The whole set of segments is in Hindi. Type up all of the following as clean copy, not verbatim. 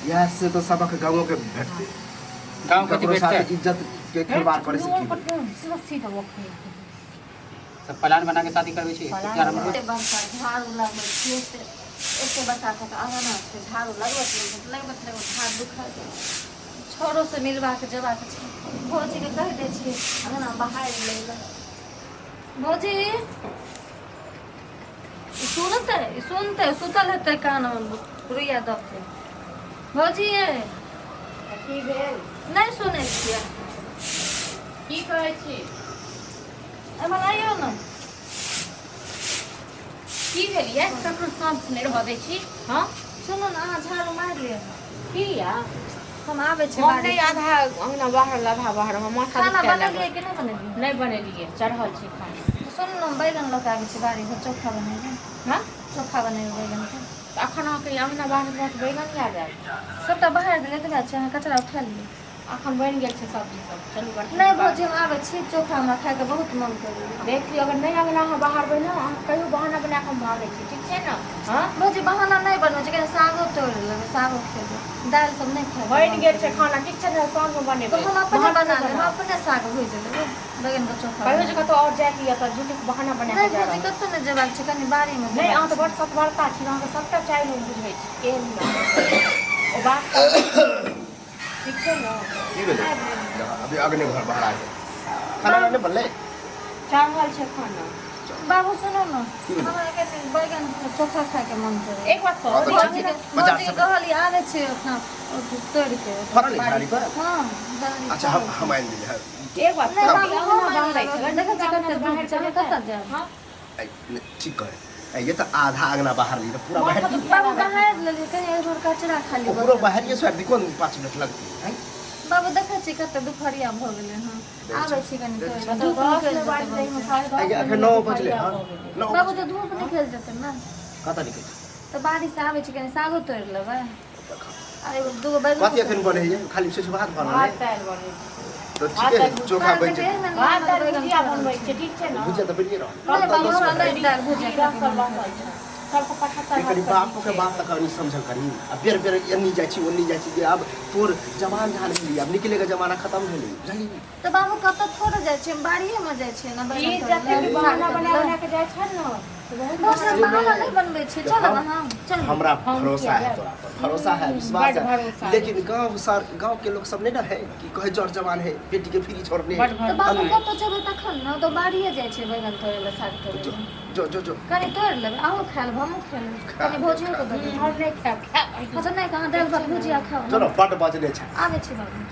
यह से तो सबक गाँव के भेटते गांव के साथ इज्जत के खिलवाड़ करे से सुरक्षित हो सब प्लान बना के शादी करबे छी यार हम झाड़ू लगबै छी एते बच्चा सब आंगन से झाड़ू लगबत हाथ दुखा छोरो से मिलवा के जवा के छै भौजी के कह दे छी अंगना बाहर ले ले भौजी सुनते सुतल हेतै कान रुइया दबते भौजी की भेल नहीं सुनै छियै की कहै छी एमन आइयो न की भेल ये ककरो साँझ नहि रह दै छी हाँ सुनो न अहाँ झाड़ू मारि लिअ की या हम आबै छी हम बाड़ी नहीं आधा अंगना बाहर आधा बाहर हम माथा खाना दुखाए बनेलियै लागल। कि नहीं बनेलियै नहीं बनेलिए चढ़ल छी खाना सुन न बैगन लऽ के आबै छी बाड़ी से चोखा बनेबै हाँ चोखा बनेबै बैगन के अखन अहाँके अंगना बाहर में बैगन आ जाए सबटा बाहर गेलै तऽ छै अहाँ कचरा उठा लिअ अखन बनि गेल छै सब्जी सब चलू बढ़िया नहीं भौजी हम आबै छी चोखा हमरा खायके बहुत मन करैया देख लियो अगर नहीं अंगना अहाँ बाहर बनो अहाँ कहियो बहाना बना के हम भागै छी ठीक छै ने हाँ भौजी बहाना नहीं बनबै छै कनि सागो तोड़ि लेबै सागो खेबै दालि सब नहीं खाएब बनि गेल छै खाना ठीक छै ने साँझ में बनेबै तो हम अपने बना लेब हम अपने साग भूजि लेबै बैगन के चोखा कहियो जगह तो और जाए या तो झूठी के बहाना बना नहीं के जा भौजी रहल कतौ नहीं जेबाक छै कनि बाड़ी में नहीं अहाँ तो बड़ सतवारता छी अहाँके सबटा चाय लोग बुझै छी केहन ओ बात ठीक छै ने की भेलै अभी अगने घर बाहर आ गए खाना नहीं बनले चावल छै खाना बाबू सुनो न की भेलै? हमरा के बैगन के चोखा खाय के मन करे एक बात हाँ, कहो तो भौजी ठीक के बाजार भौजी से- कहली आबै छै अपना तोड़ के फरल है झाड़ी पर हां दादी अच्छा हम आइन दिए एक बात नहीं कहो बाबू अंगना हम बाहर छै देखो कते बाहर चले कत जाए हां ठीक कहे ये तो आधा अंगना बाहर ली पूरा बाहर की बाबू बाहर ले कहीं एक बार कचरा खाली वो पूरा बाहर ये स्वाद कौन 5 मिनट लगती है बाबू देखै छी कते दुपहरिया भ गेलै हां आबै छी कनि तोड़ के मतलब 10 बार जाई में 10:30 आगे अखन 9 बजले हां 9 बाबू तो धूप निकल जेतै ना कता निकल तो बारिश से आबै छी कनि सागो तोड़ लेबै आ एगो दूगो बैगन कथी अखन बने है खाली से भात बनल भात है दाल बनै तो ठीक है चोखा बन जाए भात दाल भुजिया बनबै छै ठीक छै ने भुजिया तो बनिए रहा नहीं बाबू हमरा नहीं दाल भुजिया सब बनबै छै सबको 75 करी बाप के बाप तक नहीं समझल करी अब बेर बेर एनी जाई छी ओनी जाई छी अब तोर जवान झाल गेली अब निकलेगा जमाना खत्म भेलै बुझली तो बाबू कत थोड़े जाय छै बाड़िए में जाय छै ना ई जते भी बहाना बना के जाय छै ने तो बहुत दोसर बहाना नहीं बनबै छै चल ना हम चल हमरा हम भरोसा किया है तोरा पर भरोसा है विश्वास बड़ है भरोसा है। लेकिन गांव के लोग सब नहीं ना है कि कहे जड़ जवान है बेटी के फ्री छोड़ने बड़ तो भरोसा बाबू है। कत जेबै तखन ना तो बाड़िए जाय छै बैगन तोड़े ले साग तोड़े जो ले जो जो जो कनि तोड़ लेबै अहूँ खा लेबै हमहूँ खा लेबै कनि भोजियो के दे देबै हम नहीं खाएब अच्छा नहीं कहाँ दाल भात भुजिया खाओ चलो बड़ बजले छै आबै छी बाबू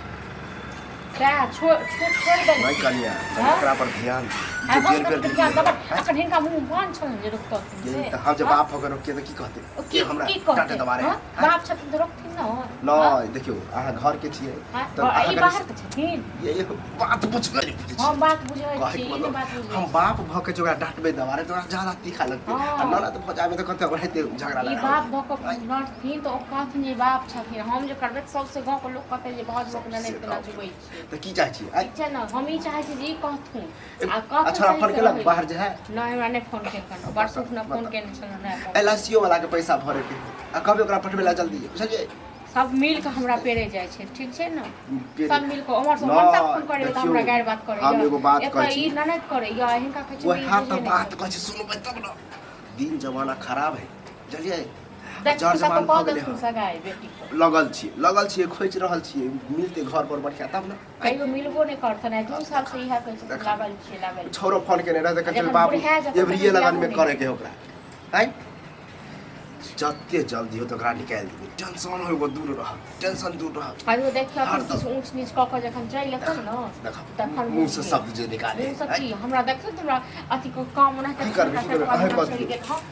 क्या छोड़ दे नहीं कनिया हाँ? एकरा पर ध्यान हम बेर बेर तो क्या दबा अखन हिनका मुंह बंद छन जे रुकत ये तो हम जब बाप होकर के तो की कहते की के हमरा की डांटे कहते दबारे हाँ? बाप छथिन तो रखथिन न न देखियो अहाँ घर के छियै तो ई बाहर के छथिन ये बात बुझबे नहीं बुझै छी हम बात बुझै कहे छी के ई मतलब बात बुझै हम बाप भ के जोरा डांटबे दबारे तोरा ज्यादा तीखा लगते हाँ। आ नाना तो भजामे तो कते रहते झगड़ा ई लगा बाप भक नठथिन तो ओ कहथिन जे बाप छथिन हम जे करबै सबसे गांव के लोग कहते जे भाज भक ननद के नचबै छी तो की चाहे छी आई ठीक छै न हम ई चाहै छी जे ई कहथुन आ अच्छा फोन केलक बाहर जे है नहीं हमरा नहीं फोन के करना बरसुक न फोन केने छन नहीं एलआईसीओ वाला के पैसा भरे के आ कभी ओकरा पठबे ला जल्दी बुझलिए सब मिल के हमरा पेरे जाय छै ठीक छै न पेरे। सब मिल के उमर से न, मनसा फोन करे त देखियौ, हमरा गायर बात करे हम एगो बात कहै छी। ई ननद करे या हिनका कहै छै वो हाथ तो बात कह छी सुनबे तब न दिन जमाना खराब है बुझलिए देख जड़ सब जवान कह भ गेले देथुन सगाई बेटी को लगल छी खोज रहल छी मिलते घर पर बढ़िया तब न कहियो मिलबो नहीं करथन 2 साल से इहा कहै छै लागल छी छोरो फोन केने रहे कहते जखन बाबू बुढ़िया जेतै एवरिए तखन लगन में बियाह करे के ओकरा है जते जल्दी हो तो ओकरा निकाल दिबे टेंशन हो वो दूर रह टेंशन दूर रह कहियो देखियो हर किछु ऊंच नीच क के जखन चलि लेतन न देखो मुंह से शब्द जे निकाले मुंह से की हमरा देखियो हमरा अथी को काम ना की करबे की करबे अहे बात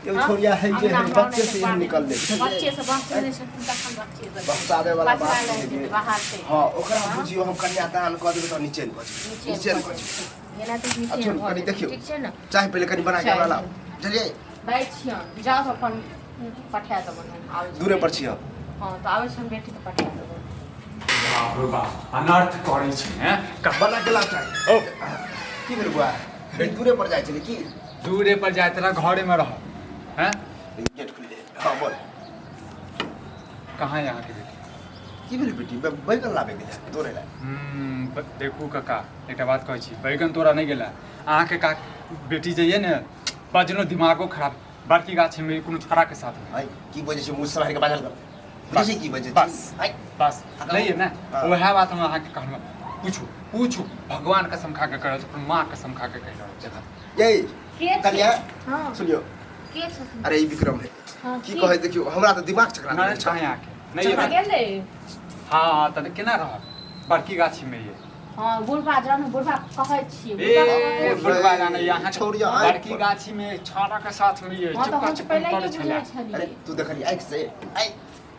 एगो छोरिया है जे है बच्चे से ही निकल ले बच्चे से बात करने से तखन बच्चे से बहुत आवे वाला बात पछड़ा है ले जे बाहर से हां ओकरा बुझियो हम कन्यादान क देबै त नीचे न कछि नीचे न कछि एना तो नीचे अच्छा भऽ कनी जेतै, देखियो ठीक छै न चाहे पहले कनी बना के चाय। वाला चलिए दै छियन जाउ अपन पठा देबन आबै दूरे पर छी हम हां त आबै छन बेटी के पठा देबन बाप रे बाप अनर्थ करै छै हैं बना के ला चाहे ओ की भेल बुआ दूरे पर जाय छले की दूरे पर जाए तेरा घरे में रह हैं गेट खुल दे हां बोल कहाँ यहाँ की बेटी की भेल बेटी बैगन लाबे गेल तोरे ला देखू काका एकटा बात कहै छी बैगन तोरा नहीं गेला अहाँ के का बेटी जइए ने बजनो दिमागो खराब बड़की गाछी में कोनो छोरा के साथ में आई की बजे से मुंह सवार के बाजल कर बेसी की बजे बस आई बस नहीं है ना वह बात हम अहाँ के कहलहुँ पूछू भगवान कसम खा के कह रहल छी माँ कसम खा के कह रहल छी यही के कन्या हां सुनियो के छथिन अरे ई विक्रम है हां की कहे देखियो हमरा तो दिमाग चकरा नहीं चाहे आके नहीं है गेले हाँ त केना रह बड़की गाछी में ये हाँ बुढ़बा जान बुढ़बा कहै छी ए बुढ़बा जाने यहाँ छोड़िया बड़की गाछी में छोरा के साथ में ये हाँ तो चुपका हम चुपका पहले करे ही छले बुझै अरे छलिए तू देखली आँख से आई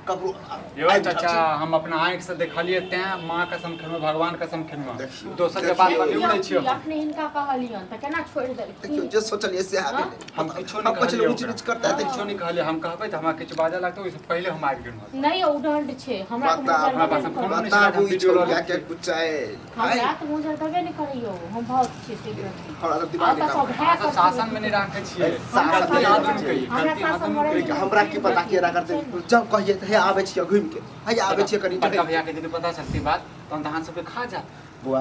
ककरो यो चाचा हम अपना आँख से देखलिए तें माँ कसम खेलहुँ भगवान कसम खेलहुँ देखियो, दोसर के बात पर नहीं उड़ै छियो अखने हिनका कहलियन त केना छोड़ देखियो देलखिन जे सोचलिए से आगे हम किछो हम नहीं पछले कहलिए ऊंच नीच करता है किछो नहीं कहलिए हम कहबै त हमरा किछु बाजै लागतै ओइसे पहिले हम आबि गेलहुँ नहीं उडंड छे हमरा बता हमरा पास फोन नहीं बता हम वो वीडियो छोड़ लगा के कुचाए हमरा तो मुझे तबे नहीं करियो हम बहुत छे से हमरा तो दिमाग आता सब निकाल है तो शासन में नहीं रखे छियै शासन गलती में आदमी रखे कही हमरा गलती शासन आदमी में कही हमरा की पता केना करते जब कहिए त हे आबै छियै घुम के हे आबै छियै कनी बड़का भैया के यदि पता चलती बात तो हम धान सब पे खा जात बुआ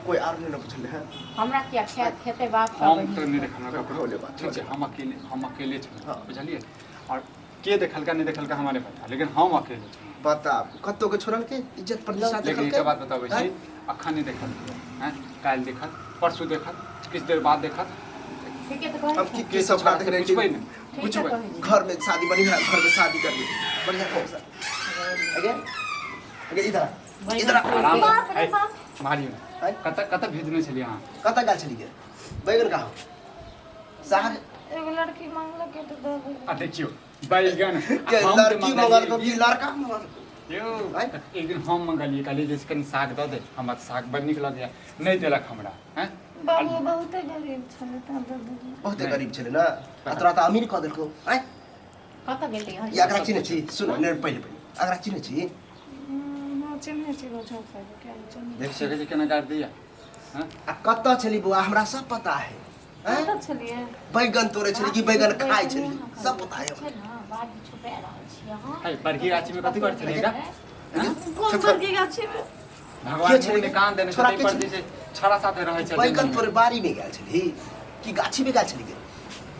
कोई आर नहीं पूछल है हमरा क्या खेते बाप हम तो नहीं देखल ककरो ले बात ठीक है हम अकेले छी हाँ। बुझलिए और के देखलका नहीं देखलका हमारे पता लेकिन हम अकेले छी बता कत्तो के छोड़ल के इज्जत प्रतिष्ठा लेकिन देखल एक बात बताबै छी अखन नहीं देखल हैं काल देखत परसों देखत किछ देर बाद देखत ठीक है तो हम की सब बात देख रहे पूछबै हैं नहीं ठीक है पूछबै तो घर में शादी बनी है घर में शादी कर ली बढ़िया हो सर आगे आगे इधर आराम बाप रे है बाप मारियो हैं? कत भेजने छलिए अहाँ कता गाल चली गए बैगन कहाँ साग एगो लड़की मांगला के तो दे दे आ देखियो बैगन के हम तो लड़की मंगाइए मंगल को की लड़का मंगल को यो हैं? एक दिन हम मंगलिए कहलिए जैसे कनी साग दऽ दे हमरा साग बड़ नीक लगैया नहीं देलक हमरा हैं बाबू बहुते गरीब छले त दे दे बहुत गरीब छले ना अतरा त अमीर क देलको हैं कत गेली या अगरा चिने छी सुन ने पहिले पहिले अगरा चिने छी हां चिन्हे छी गो छौसा के चिन्हे देख सके केना गाड़ दिया हैं आ कत्ता छली बुआ हमरा सब पता है हैं कत छलिए बैगन तोड़े छली कि बैगन खाए छली सब पता है छै ना बात छुपा रहल छी हां है बड़की गाछी में कथी कर छलिएगा कौन बड़की गाछी में भगवान के छलिए? मुंह कान देने छोरा छथि के पर छलिए? जैसे छोरा साथे रहै छै बैगन तोरे बारी में गेल छली कि गाछी में गेल छली गे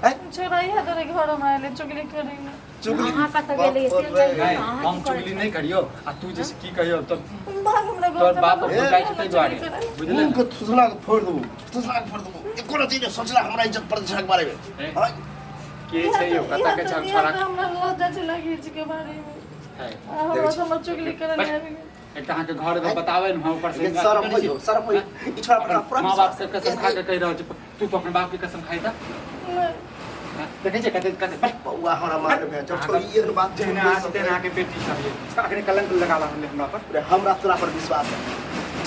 हैं छोरा इहे तोरे घर में आइले चुगली करेला चुगली अहाँ कत गेली से बाप रे। जाइए नहीं हम चुगली नहीं करियो आ तू जैसे की कहियो तो भाग हमरा घर तोर बाप ए, भुकाइ छै दुआरे बुझले मुंह के थुसला के फोड़ दबो थुसला के फोड़ दबो एको रति ने सोचला हमरा इज्जत प्रतिष्ठा के बारे में ए? हैं के छै यो कता के छल छोरा हमरा लज्जा छै लगी के बारे में है हमरा समझ चुगली करे आबि एक त अहाँके घर में बतावे न हम ऊपर से लेकिन शर्म होइयो शर्म होइयो ई छोरा पर पूरा माँ बाप से कसम खा के कह रहल छै तू तो अपन बाप की कसम खाई था देखे छै कते कते बस बउआ हमरा मार में जब छोरी एहन बात जेना आज तेना के बेटी सब ये अखने कलंक लगा रहल है हमरा पर अरे हमरा तोरा पर विश्वास है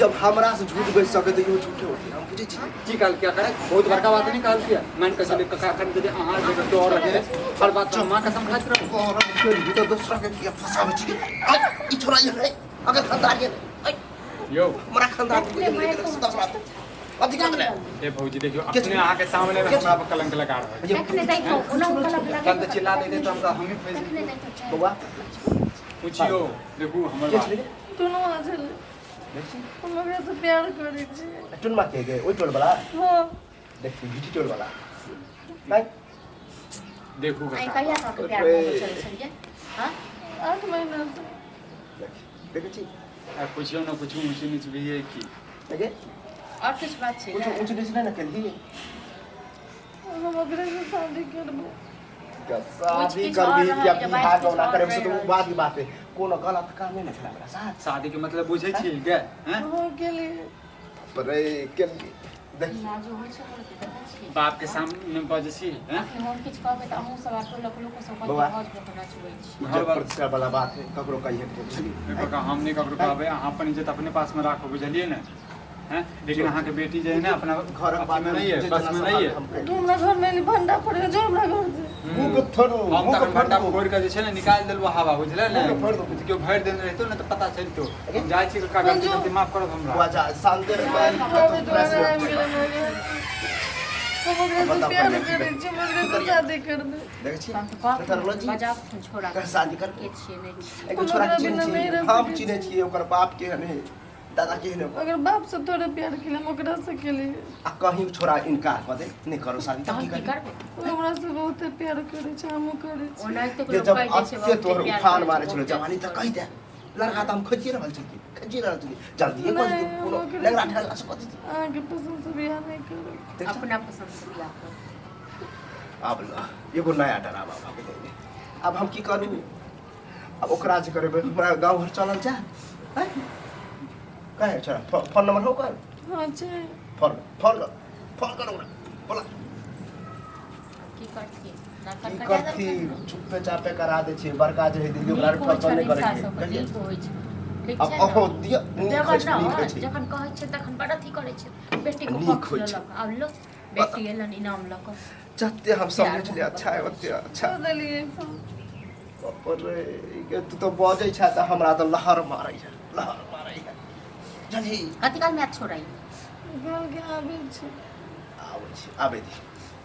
जब हमरा से झूठ बज सके तो इहो झूठे होते हम बुझे छी की कहल क्या करे बहुत बड़का बात नहीं कहल किया मान के चले कका कर दे अहाँ जे तो और रखे हर बात तो मां कसम खाइत रहो और फिर भी तो दूसरा के ये फसावे छी ई छोरा ये है अगर खानदान ये यो हमरा खानदान को लेकर सदा बात अधिकार ले ए भौजी देखियो अपने अहाँ के सामने में हमरा पर कलंक लगा रहल है देखने देखो उना कलक लगे कल तो चिल्ला दे तो हम ही भेज देखने देखो बउआ पूछियो देखू हमर बात दुनू आजल हम लोग से प्यार करै छी टुन मा के गए ओइ टोल वाला हां देखी भिटी टोल वाला नहीं देखू आई कका कहिया तक प्यार में चल छलिए हां 8 महीना से देखे छी पूछियो ना कुछ ऊंची नीच भी है की देखे और कुछ बात छै कुछ ऊंच नीच नहीं ना करी हम ओकरे से शादी करबो शादी कुछ कर और भी रहा या है, जब बिहार आज का कुछ ना और करे से तो रह बात की बात है कोनो गलत काम नहीं निकला मेरा साथ शादी के मतलब बुझे छी के हैं हो गेली पर के देख नाजो होइ छै और देखै छी बाप के सामने बजे छी हैं हम किछ कहबै त हमहु सब आटो लोक सब बौआ। बहुत लोक नचबै छी घर प्रतिष्ठा वाला बात है ककरो कहिए तो देखो हम नहीं ककरो कहबै अहाँ अपन इज्जत अपने पास में राखो बुझलिए ना हैं लेकिन अहाँ के बेटी जे है ना अपना घर अथी बात में नहीं है बस में नहीं है तू हमरा घर में भंडा पड़े जो हमरा घर से मुंह को फोड़ो हम मुंह तक को भंडा फोड़ो फोड़ के जे छै ना निकाल देलबो हवा बुझले ना मुंह को फोड़ दो। तो क्यों भर देने रहतो ना तो पता चलतो हम जाय छी का गलती गलती माफ करो हमरा वाजा शांति में बाबे द्वारा आबि गेलै हम ओकरा से बताओ प्यार कन्या, की करे छी हम ओकरा से शादी कर दे देख छी हम तो तर लो जी बजाओ छोड़ा कर शादी कर के छिए नहीं छिए। एगो छोरा हमरा के बिना चिन्हे नहीं छी रह हम सकै चिन्हे छी ओकर बाप के हने दादा के हने अगर बाप से थोड़ा प्यार के हम ओकरा से के लिए आ कहीं छोरा इनकार कर दे नहीं करो शादी तो तब हम की की कर करबे हमरा से बहुत प्यार करे छी हम करे छी ओनाइते ये को जब कह दे छै अब तोहर उफान मारे छलो जवानी त कहि दे लड़का त हम खोजी रहल छी जल्दी ये नहीं, कोई वो करे लड़का छी। ठहरा से कथि आगे पसंद से बियाह नहीं करे अपना पसंद से बियाह कर। अब एगो नया डरावा भाग दे अब हम की करू अब ओकरा जे करबे हमरा गांव घर चलल जा हैं कहे छोरा फोन नंबर हो कर हां छै फोन कर ओकरा बोला की करती ना की कर करथी चुपे चापे करा दे छी बड़का जे है दिल्ली ओकरा फोन नहीं करे छी कहिए ठीक होइ छै ठीक अब छै ओहो ने? दिया जखन नहीं न खोज छी जखन कहै छै तखन बड़ा अथी करै छै बेटी को नीक पक्ष होइ छै। लेलक आब लो बेटी एलन इनाम लक जत्ते हम समझ ले अच्छा है ओते अच्छा बदलिए अरे ये तू तो बजै छ त हमरा त लहर मारै छै जल्दी कति काल मैच छोड़ाई घर के आबे छै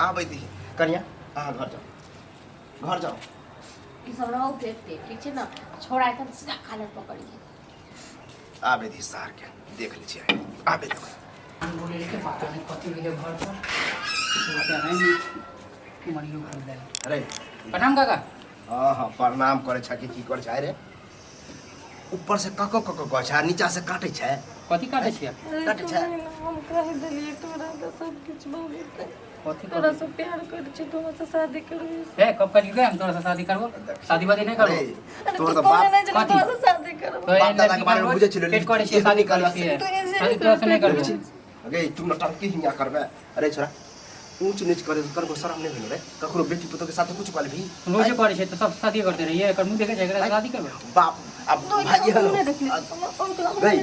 आबै दी कन्या अहाँ घर जाओ ई सब रहो देखते ठीक छै ना छोड़ा एकदम सीधा खालत पकड़ी आबै दी सार के देख लै छी आबै दी हम बोले के पता नहीं कथी भेले घर पर बोलते हैं नहीं कि मरियो खोल दे अरे प्रणाम काका हाँ प्रणाम करे छ कि की करे छ रे ऊपर से कको कहै छ नीचा से काटै छ कथी काटे छियै कट छै हम कह देलिए तोरा त सब कुछ बाबू कथी तोरा से प्यार करे छी तोरा से शादी करबी ए कब करी हम तोरा से शादी करबो शादी वादी नहीं करबो अरे तोर तो तो बाप नहीं चलो कथी? तोरा से शादी करबो तो बाप दादा के बारे में बुझे छिलो पेट करे छियै शादी करे छियै शादी तोरा से नहीं करबो अगे तुम नटंकी हिंगा करबे अरे छोरा ऊंच नीच करे करबो शरम नहीं भेल रे ककरो बेटी पुतो के साथ कुछ कल भी रोजे करे छै तो सब शादी करते रहिए एकर मुंह देखे छै एकरा से शादी करबो बाप अब भाई गई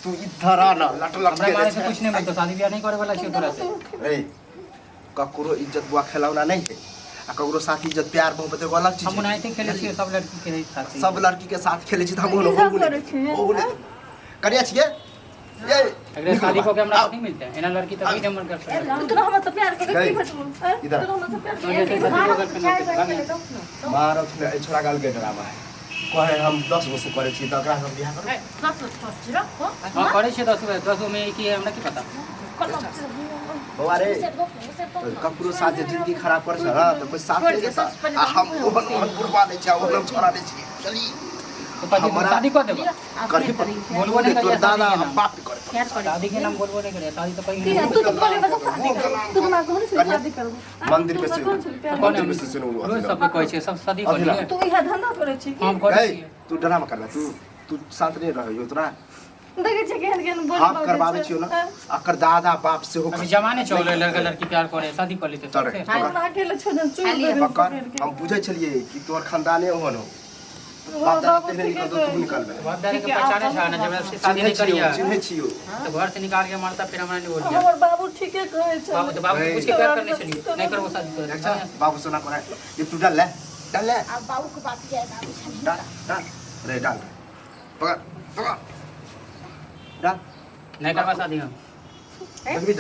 तू इधर आ ना लट लट हमरा मारे के से कुछ नहीं मिलतो शादी ब्याह नहीं करे वाला छै तोरा से रे ककरो इज्जत बुआ खेलौना नहीं है आ ककरो साथ इज्जत प्यार मोहब्बत एगो अलग चीज हम है उनाइते खेले छियै सब लड़की के साथ सब लड़की के साथ खेले छी त हम ई सब करै छियै, ओने करिया छियै ये अगर शादी को के हमरा नहीं मिलते एना लड़की तो भी नंबर कर सकते तोरा हम से प्यार करे गई। की बचबो इधर। तोरा हम से प्यार तो करे जैसे शादी को करके नहीं करते मारो छोरा गाल के डरावा है कहे हम 10 गो से करे छी त ओकरा हम बियाह करब कत छोड़ रखो हां करे छै 10 में की हमरा की पता बौआ रे ककरो साथ जे जिंदगी खराब कर छ त कोई साथ नहीं देता आ हम ओहन बुढ़वा नहीं छ ओहन छोरा नहीं छी चली तो पति शादी कर देबो करही पर बोलबो नहीं तोर करिए दादा शादी के हम नाम। बाप करे प्यार करे शादी के नाम बोलबो नहीं करे शादी तो पहले ठीक है तू तो बोले बस शादी कर तू हमारा कौन से शादी करबो मंदिर पे से कौन मंदिर पे से सुनो रोज सब कहै छै सब शादी कर लिए तू इहा धंधा करे छी हम करे गई छियै तू डरामा करला तू शांत नहीं रहियो तोरा देखे छै केहन केहन बोल हम करवावे छियो ना अकर दादा बाप से हो अभी जमाने चले लड़का लड़की प्यार करे शादी कर लेते तोरे। सबसे हम अकेले छोड़ चुप खाली कर पकड़ हम पूछे छलिए कि तोर खानदाने ओहन हो बाप दादा तेहने निकल तो तू निकल बे बापदारी के पहचाने छै ना जब से शादी नहीं करिए चिन्हे छियो तो घर से निकाल के मारता फिर हमरा नहीं बोल दिया हमर बाबू ठीके कहै छै बाबू तो बाबू से पूछ के प्यार करने चलिए नहीं करो शादी अच्छा तो बाबू सुना करे ये तू डाल ले अब बाबू को बात किया बाबू डाल रे डाल पकड़ पकड़ डाल नहीं करवा शादी हम देखबी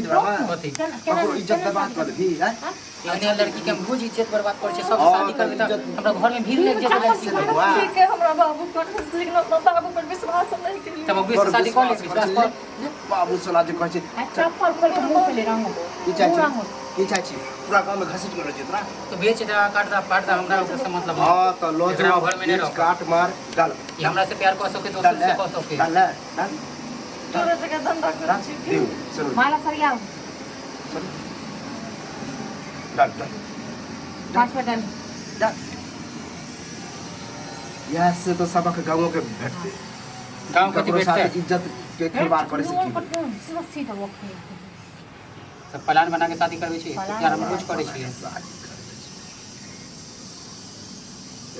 ड्रामा कथी ककरो इज्जत के बात कर भी है यानी लड़की के हम बुझ इज्जत बर्बाद कर छै सब शादी करबे त हमरा घर में भीड़ लग जेतै लड़की के वाह। ठीक है हमरा बाबू पर बाबू पर विश्वास नहीं केलिए तब अभी से शादी कर ले विश्वास कर बाबू सोना जी कहै छै चप्पल खोल के मुंह पे ले रंग की चाहै छी पूरा गांव में घसीट कर छै तोरा तो बेच दे काट दे पाट दे हमरा उससे मतलब हां तो लो एकरा घर में नहीं रहो काट मार डाल ये हमरा से प्यार कर सके दोस्त से कर सके डाल डाल तोरे जगह धंधा करे डाल छी दियो सुनो माला सरिया डाल डाल 5 बटन डाल यहाँ से तो सबक गाँवों के भेटते गांव कथी ककरो साथ बैठते इज्जत के खिलवाड़ करे से की सीधा सीधा वो सब प्लान बना के शादी करबे छी यार हम कुछ करे छी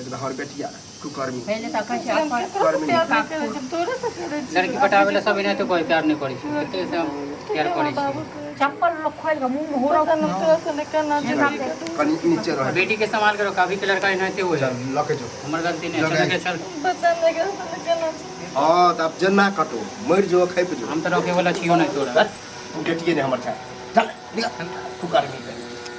एक हर बेटिया कुकर्मी पहले तक कह कर्मी प्यार नहीं करे छी तोरे से करे छी लड़की पटावे ला सब इन्हें तो कोई प्यार नहीं करे छी कते से हम प्यार करे छी चप्पल लोग खोल के मुंह में हो रहा तने तोरा से लेकर ना जी कनी नीचे रहे बेटी के संभाल करो कभी के लड़का इन्हें हो चल लके जो हमर गलती नहीं चल के चल बता नहीं के लेकर ना जी हां तब जन्ना कटो मर जो खैप जो हम तो रखे वाला छियो नहीं तोरा तू डेटिए ने हमर था चल निकल, खूब गर्मी है।